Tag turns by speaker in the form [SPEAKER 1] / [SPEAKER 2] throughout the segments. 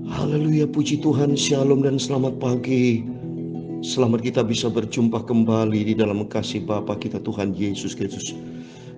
[SPEAKER 1] Haleluya, puji Tuhan, shalom dan selamat pagi. Selamat kita bisa berjumpa kembali di dalam kasih Bapa kita Tuhan Yesus Kristus.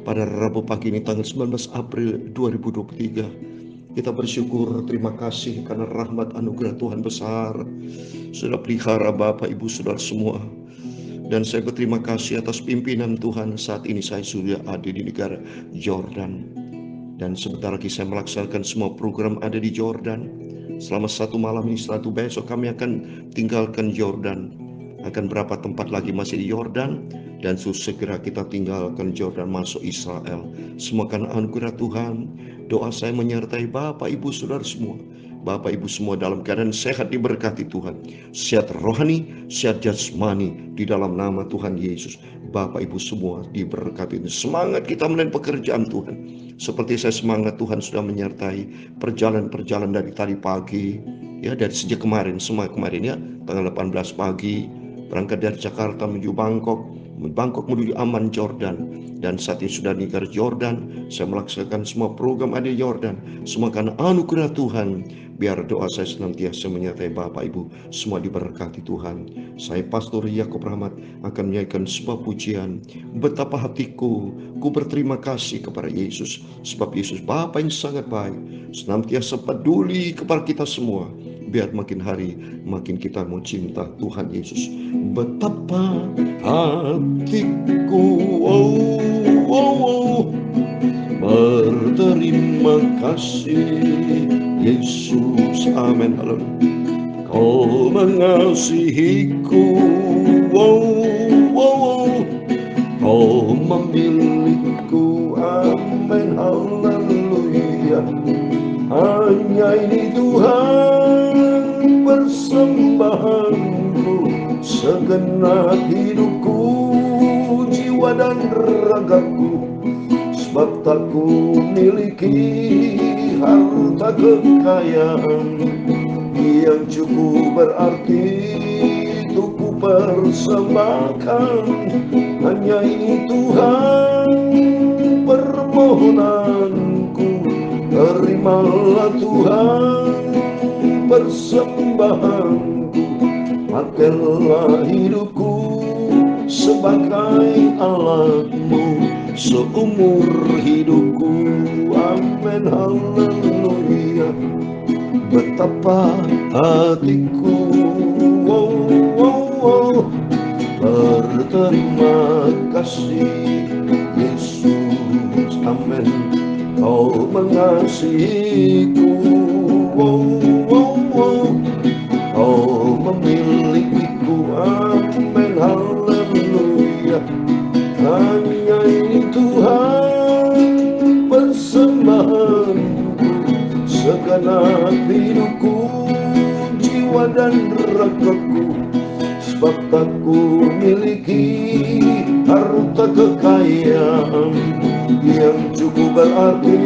[SPEAKER 1] Pada Rabu pagi ini tanggal 19 April 2023. Kita bersyukur, terima kasih karena rahmat anugerah Tuhan besar sudah pelihara Bapak Ibu Saudara semua. Dan saya berterima kasih atas pimpinan Tuhan. Saat ini saya sudah ada di negara Yordan. Dan sebentar lagi saya melaksanakan semua program ada di Yordan. Selama satu malam ini, setelah itu besok kami akan tinggalkan Yordan. Akan berapa tempat lagi masih di Yordan. Dan segera kita tinggalkan Yordan masuk Israel. Semua karena anugerah Tuhan. Doa saya menyertai Bapak Ibu Saudara semua. Bapak Ibu semua dalam keadaan sehat diberkati Tuhan. Sehat rohani, sehat jasmani di dalam nama Tuhan Yesus. Bapak Ibu semua diberkati. Semangat kita melakukan pekerjaan Tuhan. Seperti saya semangat Tuhan sudah menyertai perjalanan-perjalanan dari tadi pagi. Ya, dari sejak kemarin, ya, tanggal 18 pagi. Berangkat dari Jakarta menuju Bangkok menuju Amman, Jordan. Dan saat ini sudah di negara Jordan. Saya melaksanakan semua program ada di Jordan. Semua karena anugerah Tuhan. Biar doa saya senantiasa menyertai Bapak Ibu semua diberkati Tuhan. Saya Pastor Yakob Rahmat akan menyanyikan sebuah pujian. Betapa hatiku, ku berterima kasih kepada Yesus. Sebab Yesus Bapa yang sangat baik, senantiasa peduli kepada kita semua. Biar makin hari makin kita mau cinta Tuhan Yesus. Betapa hatiku, berterima kasih Yesus, amin, haleluya. Kau mengasihiku, kau memilikiku, amin, haleluya. Hanya ini Tuhan persembahanku, segenap hidupku, jiwa dan ragaku. Sebab tak ku miliki harta kekayaan yang cukup berarti untuk ku persembahkan. Hanya ini Tuhan permohonanku, terimalah Tuhan persembahanku. Pakailah hidupku sebagai alatmu seumur hidupku, amin, haleluya. Betapa hatiku, berterima kasih Yesus, amin. Kau mengasihiku, kau memilikiku, amin, haleluya. Hanya ini Tuhan persembahanku, segenap hidupku, jiwa dan ragaku. Sebab tak ku miliki harta kekayaan yang cukup berarti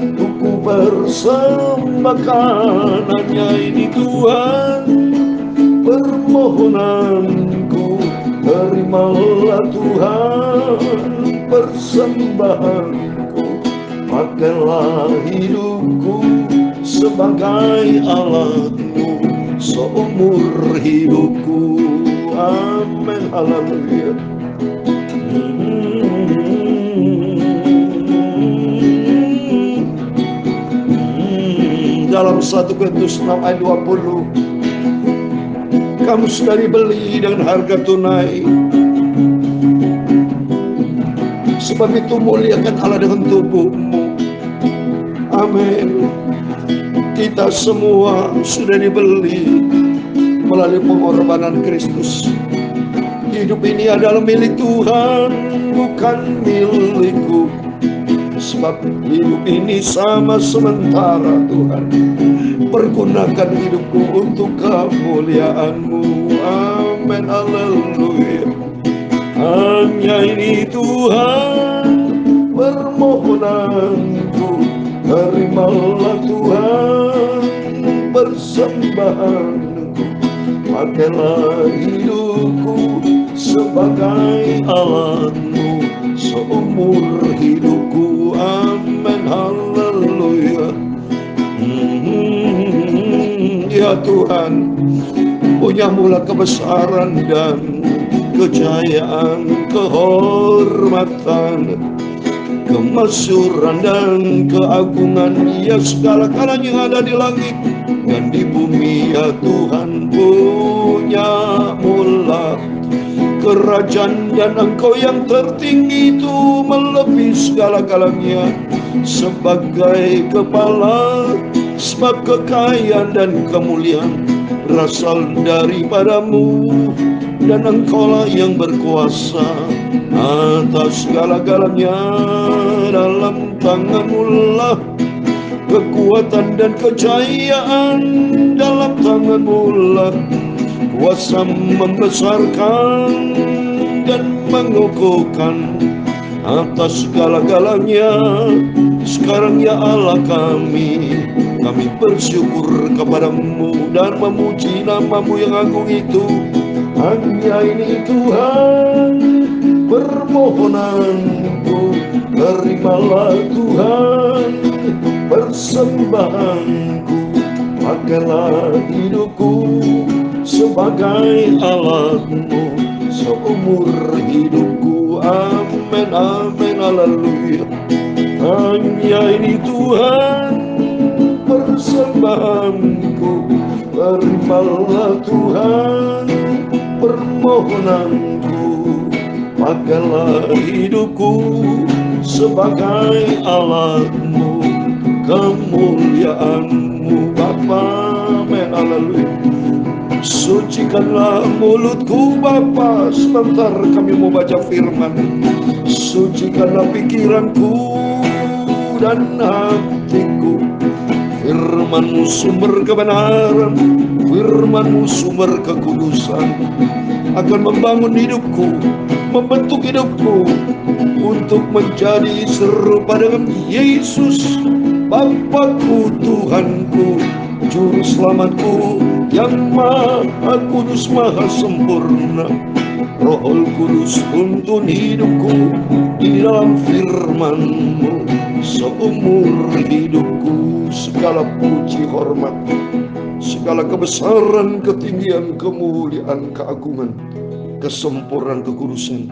[SPEAKER 1] untuk ku persembahkan. Hanya ini Tuhan permohonanku, terimalah Tuhan persembahanku. Pakailah hidupku sebagai alatmu seumur hidupku, amin, haleluya. Dalam 1 Korintus 6 ayat 20, kamu sudah dibeli dengan harga tunai. Sebab itu muliakan Allah dengan tubuhmu, amin. Kita semua sudah dibeli melalui pengorbanan Kristus. Hidup ini adalah milik Tuhan, bukan milikku. Sebab hidup ini sama sementara Tuhan. Pergunakan hidupku untuk kemuliaan-Mu, amin, haleluya. Hanya ini Tuhan permohonanku, terimalah Tuhan persembahanku. Pakailah hidupku sebagai alat-Mu seumur hidupku, amin, haleluya. ya Tuhan. Punyamulah kebesaran dan kejayaan, kehormatan, kemasyuran dan keagungan, ya segala-galanya yang ada di langit dan di bumi, ya Tuhan. Punyamulah kerajaan dan Engkau yang tertinggi itu melebihi segala-galanya. Sebagai kepala, sebab kekayaan dan kemuliaan berasal daripadamu, dan Engkaulah yang berkuasa atas segala-galanya. Dalam tanganmu lah kekuatan dan kejayaan, dalam tanganmu lah kuasa membesarkan dan mengukuhkan atas segala-galanya. Sekarang ya Allah kami bersyukur kepadamu dan memuji namamu yang agung itu. Hanya ini Tuhan permohonanku, terimalah Tuhan persembahanku. Pakailah hidupku sebagai alatmu seumur hidupku. Amin, amin, haleluya. Hanya ini Tuhan persembahanku, terimalah Tuhan permohonanku. Pakailah hidupku sebagai alatmu, kemuliaanmu Bapa. Amin, haleluya. Sucikanlah mulutku Bapa, sebentar kami mau baca firman. Sucikanlah pikiranku dan hatiku. Firman-Mu sumber kebenaran, firman-Mu sumber kekudusan, akan membangun hidupku, membentuk hidupku untuk menjadi serupa dengan Yesus, Bapakku, Tuhanku, Juru Selamatku, yang Maha Kudus, Maha Sempurna. Roh Kudus tuntun hidupku di dalam firman-Mu seumur hidupku. Segala puji, hormat, segala kebesaran, ketinggian, kemuliaan, keagungan, kesempurnaan, kekudusan,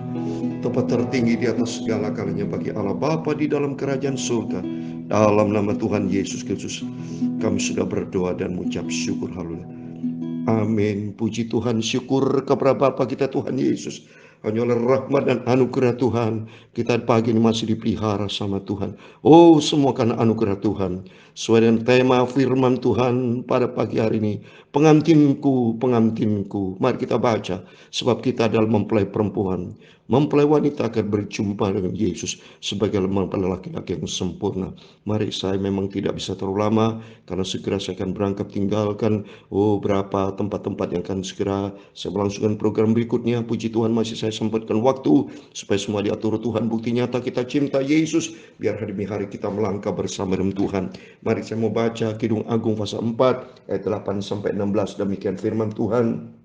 [SPEAKER 1] tempat tertinggi di atas segala galanya bagi Allah Bapa di dalam kerajaan surga. Dalam nama Tuhan Yesus Kristus kami sudah berdoa dan mengucap syukur. Haleluya. Amin. Puji Tuhan, syukur kepada Bapa kita Tuhan Yesus. Hanya oleh rahmat dan anugerah Tuhan kita pagi ini masih dipelihara sama Tuhan. Oh, semua karena anugerah Tuhan. Sesuai dengan tema firman Tuhan pada pagi hari ini, pengantinku, pengantinku. Mari kita baca, sebab kita adalah mempelai perempuan, mempelai wanita akan berjumpa dengan Yesus sebagai mempelai laki-laki yang sempurna. Mari, saya memang tidak bisa terlalu lama karena segera saya akan berangkat tinggalkan berapa tempat-tempat yang akan segera saya melangsungkan program berikutnya. Puji Tuhan masih saya sempatkan waktu supaya semua diatur Tuhan. Bukti nyata kita cinta Yesus, biar hari demi hari kita melangkah bersama dengan Tuhan. Mari saya mau baca Kidung Agung pasal 4 ayat 8 sampai 16. Demikian firman Tuhan.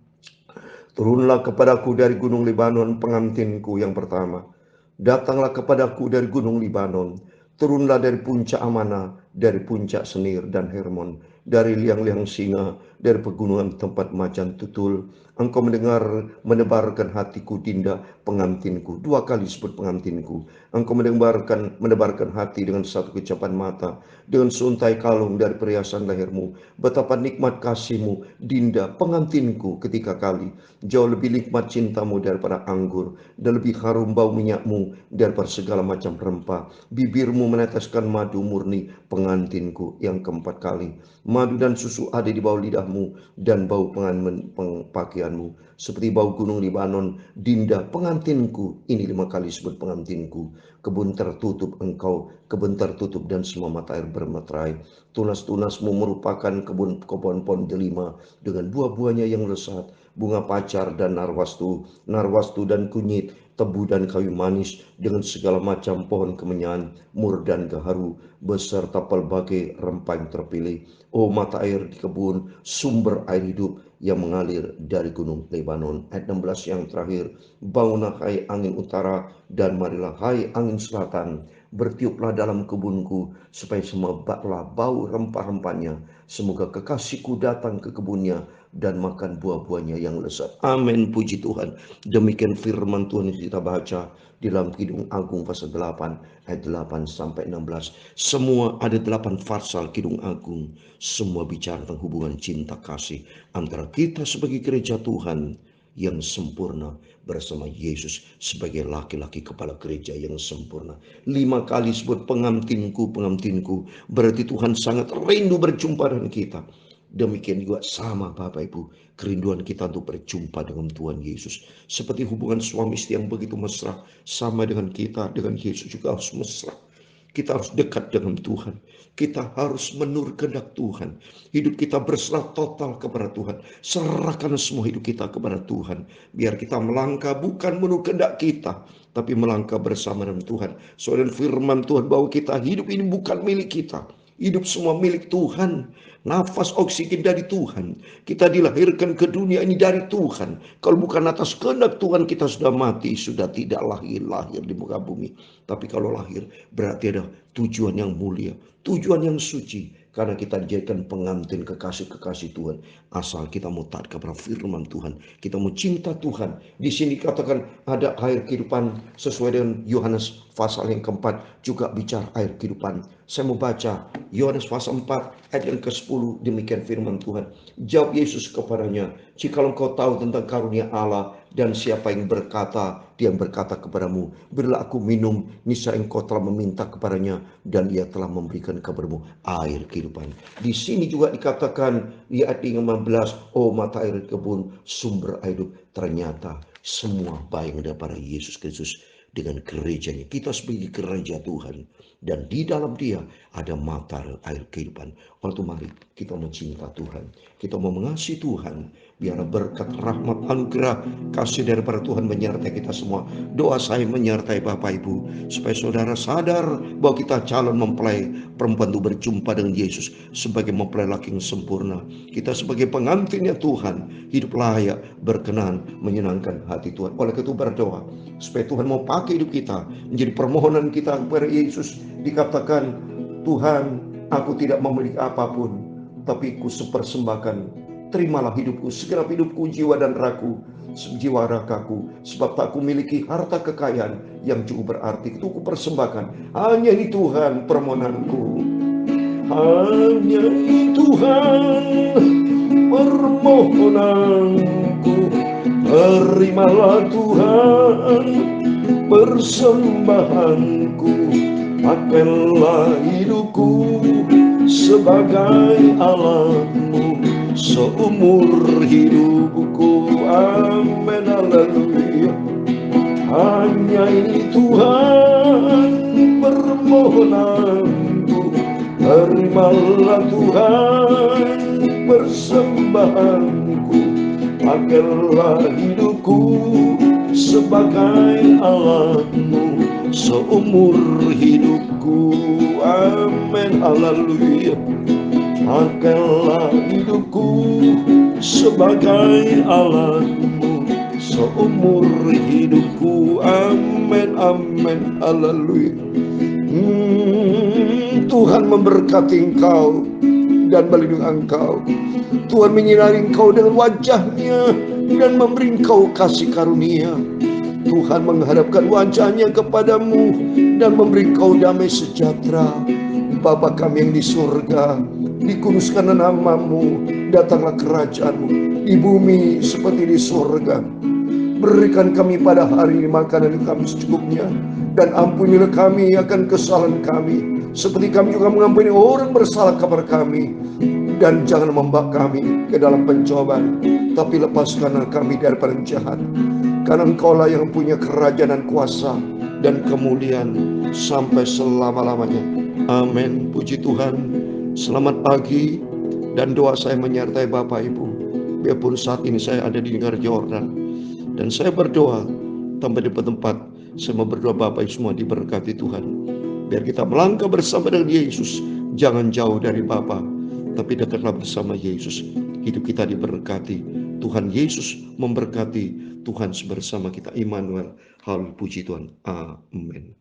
[SPEAKER 1] Turunlah kepadaku dari gunung Libanon, pengantinku yang pertama. Datanglah kepadaku dari gunung Libanon. Turunlah dari puncak Amana, dari puncak Senir dan Hermon, dari liang-liang singa, dari pegunungan tempat macan tutul. Engkau menebarkan hatiku, Dinda, pengantinku. Dua kali sebut pengantinku. Engkau menebarkan hati dengan satu kecapan mata, dengan seuntai kalung dari perhiasan lehermu. Betapa nikmat kasihmu, Dinda, pengantinku, ketika kali. Jauh lebih nikmat cintamu daripada anggur, dan lebih harum bau minyakmu daripada segala macam rempah. Bibirmu meneteskan madu murni, pengantinku yang keempat kali. Madu dan susu ada di bawah lidahmu, dan bau pakaianmu seperti bau gunung Libanon. Dinda, pengantinku. Ini 5 kali sebut pengantinku. Kebun tertutup engkau, kebun tertutup dan semua mata air bermeterai. Tunas-tunasmu merupakan kebun pohon delima dengan buah-buahnya yang lesat, bunga pacar dan narwastu dan kunyit, tebu dan kayu manis, dengan segala macam pohon kemenyan, mur dan gaharu, beserta pelbagai rempah yang terpilih. Oh, mata air di kebun, sumber air hidup yang mengalir dari gunung Lebanon. Ayat 16 yang terakhir. Bangunlah hai angin utara, dan marilah hai angin selatan. Bertiuplah dalam kebunku, supaya semerbaklah bau rempah-rempahnya. Semoga kekasihku datang ke kebunnya dan makan buah-buahnya yang lezat. Amin, puji Tuhan. Demikian firman Tuhan yang kita baca di dalam Kidung Agung pasal 8 ayat 8 sampai 16. Semua ada 8 pasal Kidung Agung. Semua bicara tentang hubungan cinta kasih antara kita sebagai gereja Tuhan yang sempurna bersama Yesus sebagai laki-laki kepala gereja yang sempurna. 5 kali sebut pengamtinku, pengamtinku. Berarti Tuhan sangat rindu berjumpa dengan kita. Demikian juga sama Bapak Ibu, kerinduan kita untuk berjumpa dengan Tuhan Yesus. Seperti hubungan suami istri yang begitu mesra, sama dengan kita, dengan Yesus juga harus mesra. Kita harus dekat dengan Tuhan. Kita harus menurut kehendak Tuhan. Hidup kita berserah total kepada Tuhan. Serahkan semua hidup kita kepada Tuhan. Biar kita melangkah bukan menurut kehendak kita, tapi melangkah bersama dengan Tuhan. Soalnya firman Tuhan bahwa kita hidup ini bukan milik kita. Hidup semua milik Tuhan. Nafas oksigen dari Tuhan. Kita dilahirkan ke dunia ini dari Tuhan. Kalau bukan atas kehendak Tuhan, kita sudah mati, sudah tidak lahir di muka bumi. Tapi kalau lahir, berarti ada tujuan yang mulia, tujuan yang suci. Karena kita dijadikan pengantin kekasih-kekasih Tuhan. Asal kita mau taat kepada firman Tuhan. Kita mau cinta Tuhan. Di sini dikatakan ada air kehidupan sesuai dengan Yohanes pasal yang keempat. Juga bicara air kehidupan. Saya mau baca Yohanes pasal 4 ayat yang ke-10. Demikian firman Tuhan. Jawab Yesus kepadanya, jikalau engkau tahu tentang karunia Allah dan siapa yang berkata, dia yang berkata kepadamu, berilah aku minum, niscaya engkau telah meminta kepadanya dan ia telah memberikan kepadamu air kehidupan. Di sini juga dikatakan di ayat 15, oh mata air kebun, sumber air hidup. Ternyata semua bayang daripada Yesus Kristus dengan gerejanya. Kita sebagai gereja Tuhan. Dan di dalam dia ada mata air kehidupan. Waktu mari kita mencinta Tuhan. Kita mau mengasihi Tuhan. Biar berkat rahmat anugerah kasih daripada Tuhan menyertai kita semua. Doa saya menyertai Bapak Ibu. Supaya saudara sadar bahwa kita calon mempelai perempuan itu berjumpa dengan Yesus. Sebagai mempelai laki yang sempurna. Kita sebagai pengantinnya Tuhan. Hidup layak, berkenan, menyenangkan hati Tuhan. Oleh itu berdoa. Supaya Tuhan mau pakai hidup kita. Menjadi permohonan kita kepada Yesus. Dikatakan, Tuhan, aku tidak memiliki apapun. Tapi ku sepersembahkan. Terimalah hidupku, segenap hidupku, jiwa dan raku, jiwa ragaku, sebab tak ku miliki harta kekayaan yang cukup berarti. Itu ku persembahkan. Hanya ini Tuhan permohonanku. Hanya ini Tuhan permohonanku. Terimalah Tuhan persembahanku. Pakailah hidupku sebagai alatmu seumur hidupku. Amin, haleluya. Hanya ini Tuhan permohonanku. Terimalah Tuhan persembahanku. Pakailah hidupku sebagai alatmu seumur hidupku. Amin, haleluya. Pakailah hidupku sebagai alatmu seumur hidupku. Amin, amin, haleluya. Tuhan memberkati engkau dan melindungi engkau. Tuhan menyinari engkau dengan wajahnya dan memberi engkau kasih karunia. Tuhan menghadapkan wajahnya kepadamu dan memberi engkau damai sejahtera. Bapa kami yang di surga, dikuduskanlah namamu, datanglah kerajaanmu di bumi seperti di surga. Berikan kami pada hari ini makanan kami secukupnya, dan ampunilah kami akan kesalahan kami, seperti kami juga mengampuni orang bersalah kepada kami. Dan jangan membawa kami ke dalam pencobaan, tapi lepaskanlah kami daripada yang jahat. Karena engkaulah yang punya kerajaan dan kuasa dan kemuliaan sampai selama-lamanya. Amin. Puji Tuhan. Selamat pagi. Dan doa saya menyertai Bapak Ibu. Biarpun saat ini saya ada di negara Jordan, dan saya berdoa tempat di tempat. Saya mau berdoa Bapak Ibu semua diberkati Tuhan. Biar kita melangkah bersama dengan Yesus. Jangan jauh dari Bapa, tapi dekatlah bersama Yesus. Hidup kita diberkati. Tuhan Yesus memberkati. Tuhan bersama kita. Immanuel. Hal puji Tuhan. Amin.